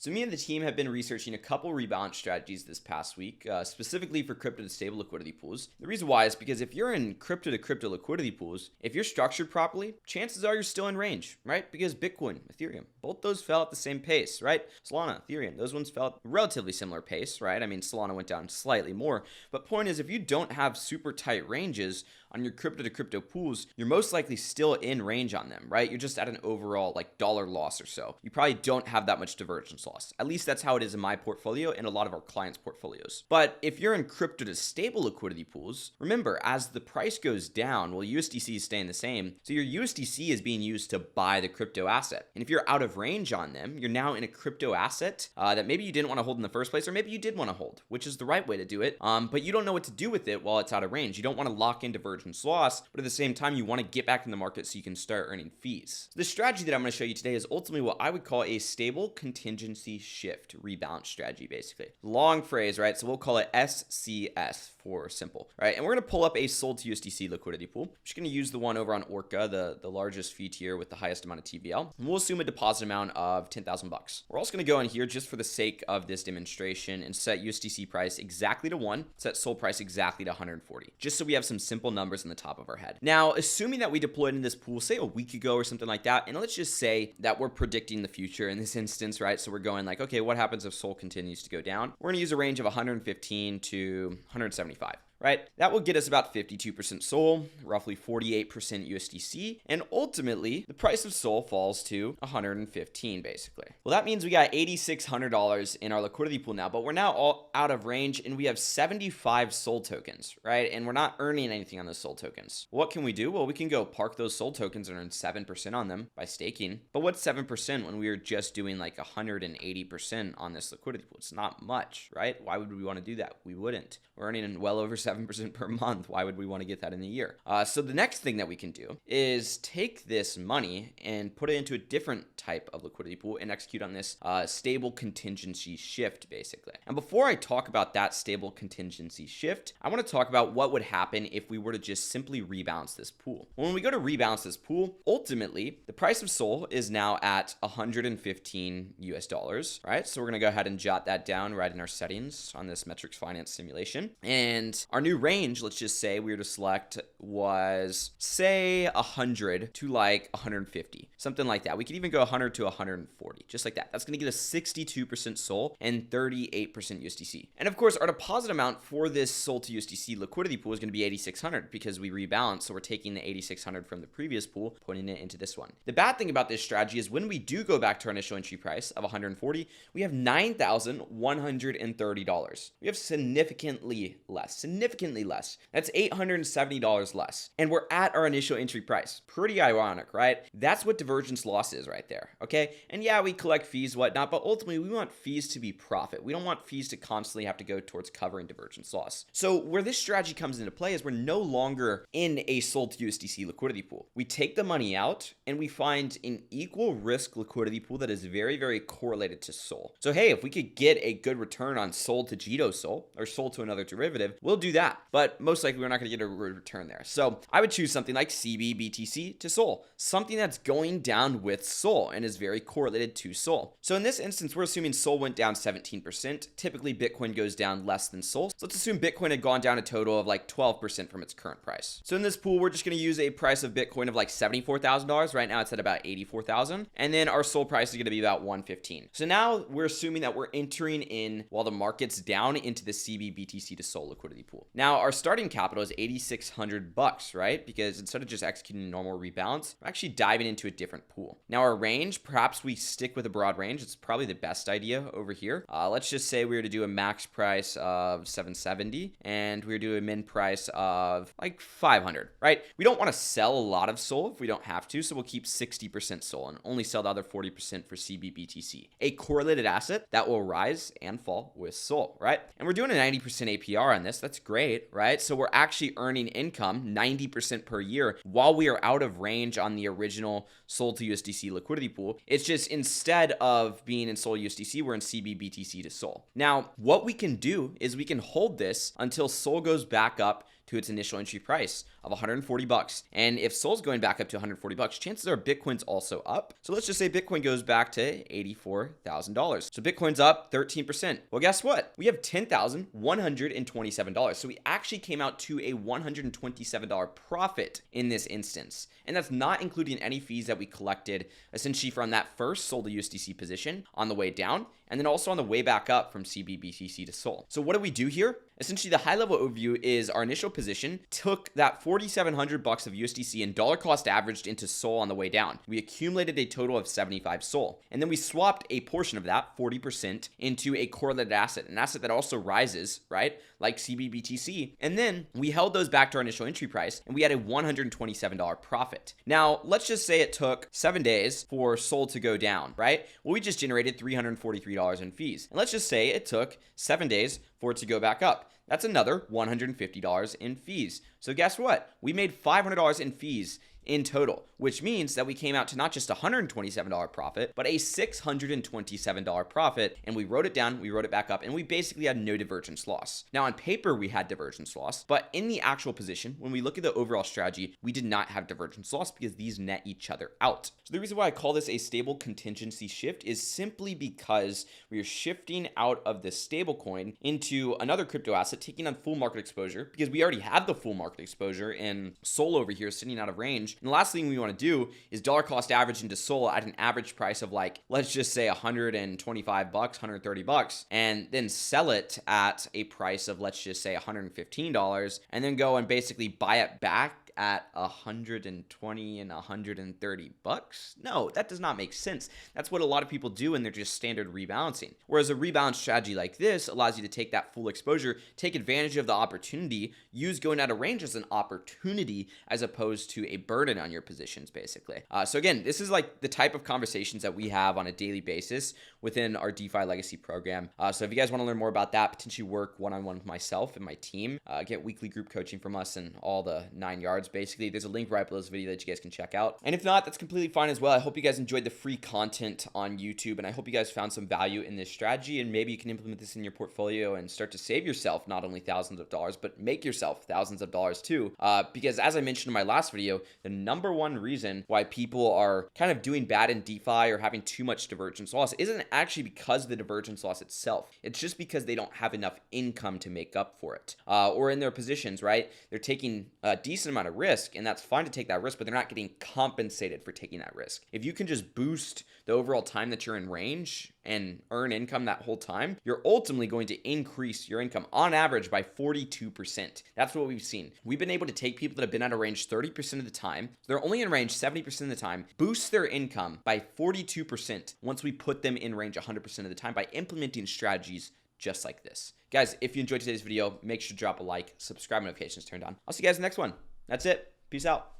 So me and the team have been researching a couple rebalance strategies this past week, specifically for crypto to stable liquidity pools. The reason why is because if you're in crypto to crypto liquidity pools, if you're structured properly, chances are you're still in range, right? Because Bitcoin, Ethereum, both those fell at the same pace, right? Solana, Ethereum, those ones fell at a relatively similar pace, right? I mean, Solana went down slightly more, but point is, if you don't have super tight ranges on your crypto to crypto pools, you're most likely still in range on them, right? You're just at an overall like dollar loss or so. You probably don't have that much divergence loss. At least that's how it is in my portfolio and a lot of our clients' portfolios. But if you're in crypto to stable liquidity pools, remember, as the price goes down, well, USDC is staying the same. So your USDC is being used to buy the crypto asset. And if you're out of range on them, you're now in a crypto asset that maybe you didn't want to hold in the first place, or maybe you did want to hold, which is the right way to do it. But you don't know what to do with it while it's out of range. You don't want to lock in divergence loss, but at the same time, you want to get back in the market so you can start earning fees. So the strategy that I'm going to show you today is ultimately what I would call a stable contingency shift rebalance strategy, basically. Long phrase, right? So we'll call it SCS for simple, right? And we're going to pull up a sold to USDC liquidity pool. I'm just going to use the one over on Orca, the largest fee tier with the highest amount of TVL. And we'll assume a deposit amount of 10,000 bucks. We're also going to go in here just for the sake of this demonstration and set USDC price exactly to 1, set sold price exactly to 140, just so we have some simple numbers in the top of our head. Now, assuming that we deployed in this pool, say a week ago or something like that, and let's just say that we're predicting the future in this instance, right? So we're going like, okay, what happens if SOL continues to go down? We're going to use a range of 115 to 175. Right? That will get us about 52% SOL, roughly 48% USDC, and ultimately the price of SOL falls to 115 basically. Well, that means we got $8,600 in our liquidity pool now, but we're now all out of range and we have 75 SOL tokens, right? And we're not earning anything on those SOL tokens. What can we do? Well, we can go park those SOL tokens and earn 7% on them by staking. But what's 7% when we were just doing like 180% on this liquidity pool? It's not much, right? Why would we want to do that? We wouldn't. We're earning well over 7% per month. Why would we want to get that in a year? So the next thing that we can do is take this money and put it into a different type of liquidity pool and execute on this stable contingency shift, basically. And before I talk about that stable contingency shift, I want to talk about what would happen if we were to just simply rebalance this pool. When we go to rebalance this pool, ultimately, the price of SOL is now at 115 US dollars, right? So we're going to go ahead and jot that down right in our settings on this metrics finance simulation. And our new range, let's just say we were to select, was say 100 to like 150, something like that. We could even go 100 to 140, just like that. That's going to get us 62% SOL and 38% USDC. And of course, our deposit amount for this SOL to USDC liquidity pool is going to be 8,600 because we rebalance. So we're taking the 8,600 from the previous pool, putting it into this one. The bad thing about this strategy is when we do go back to our initial entry price of 140, we have $9,130. We have significantly less. That's $870 less. And we're at our initial entry price. Pretty ironic, right? That's what divergence loss is right there, okay? And yeah, we collect fees, whatnot, but ultimately we want fees to be profit. We don't want fees to constantly have to go towards covering divergence loss. So where this strategy comes into play is we're no longer in a sold to USDC liquidity pool. We take the money out and we find an equal risk liquidity pool that is very, very correlated to SOL. So hey, if we could get a good return on SOL to Jito SOL or SOL to another derivative, we'll do that. But most likely we're not going to get a return there. So I would choose something like CBBTC to SOL, something that's going down with SOL and is very correlated to SOL. So in this instance, we're assuming SOL went down 17%. Typically Bitcoin goes down less than SOL. So let's assume Bitcoin had gone down a total of like 12% from its current price. So in this pool, we're just going to use a price of Bitcoin of like $74,000. Right now it's at about 84,000. And then our SOL price is going to be about 115. So now we're assuming that we're entering in while the market's down into the CBBTC to SOL liquidity pool. Now our starting capital is 8,600 bucks, right? Because instead of just executing a normal rebalance, we're actually diving into a different pool. Now our range, perhaps we stick with a broad range. It's probably the best idea over here. Let's just say we were to do a max price of 770 and we were to do a min price of like 500, right? We don't want to sell a lot of SOL if we don't have to, so we'll keep 60% SOL and only sell the other 40% for CBBTC, a correlated asset that will rise and fall with SOL, right? And we're doing a 90% APR on this. That's great, right? So we're actually earning income 90% per year while we are out of range on the original SOL to USDC liquidity pool. It's just instead of being in SOL USDC, we're in CBBTC to SOL. Now, what we can do is we can hold this until SOL goes back up to its initial entry price of 140 bucks. And if Sol's going back up to 140 bucks, chances are Bitcoin's also up. So let's just say Bitcoin goes back to $84,000. So Bitcoin's up 13%. Well, guess what? We have $10,127. So we actually came out to a $127 profit in this instance. And that's not including any fees that we collected essentially from that first Sol to USDC position on the way down, and then also on the way back up from CBBTC to Sol. So what do we do here? Essentially, the high level overview is our initial position took that 4,700 bucks of USDC and dollar cost averaged into Sol on the way down. We accumulated a total of 75 Sol. And then we swapped a portion of that, 40%, into a correlated asset, an asset that also rises, right? Like CBBTC. And then we held those back to our initial entry price and we had a $127 profit. Now, let's just say it took 7 days for Sol to go down, right? Well, we just generated $343 in fees. And let's just say it took 7 days for it to go back up. That's another $150 in fees. So guess what? We made $500 in fees in total, which means that we came out to not just a $127 profit, but a $627 profit. And we wrote it down, we wrote it back up, and we basically had no divergence loss. Now on paper, we had divergence loss, but in the actual position, when we look at the overall strategy, we did not have divergence loss because these net each other out. So the reason why I call this a stable contingency shift is simply because we are shifting out of the stable coin into another crypto asset, taking on full market exposure because we already have the full market exposure in Sol over here sitting out of range. And the last thing we want to do is dollar cost average into Sol at an average price of like, let's just say 125 bucks, 130 bucks, and then sell it at a price of, let's just say $115, and then go and basically buy it back at 120 and 130 bucks. No, that does not make sense. That's what a lot of people do and they're just standard rebalancing. Whereas a rebalance strategy like this allows you to take that full exposure, take advantage of the opportunity, use going out of range as an opportunity as opposed to a burden on your positions, basically. So again, this is like the type of conversations that we have on a daily basis within our DeFi Legacy program. So if you guys want to learn more about that, potentially work one-on-one with myself and my team, get weekly group coaching from us and all the 9 yards. Basically, there's a link right below this video that you guys can check out. And if not, that's completely fine as well. I hope you guys enjoyed the free content on YouTube, and I hope you guys found some value in this strategy, and maybe you can implement this in your portfolio and start to save yourself not only thousands of dollars, but make yourself thousands of dollars too. Because as I mentioned in my last video, the number one reason why people are kind of doing bad in DeFi or having too much divergence loss isn't actually because of the divergence loss itself. It's just because they don't have enough income to make up for it. Or in their positions, right? They're taking a decent amount of risk, and that's fine to take that risk, but they're not getting compensated for taking that risk. If you can just boost the overall time that you're in range and earn income that whole time, you're ultimately going to increase your income on average by 42%. That's what we've seen. We've been able to take people that have been out of range 30% of the time, so they're only in range 70% of the time, boost their income by 42% once we put them in range 100% of the time by implementing strategies just like this. Guys, if you enjoyed today's video, make sure to drop a like, subscribe, notifications turned on. I'll see you guys in the next one. That's it. Peace out.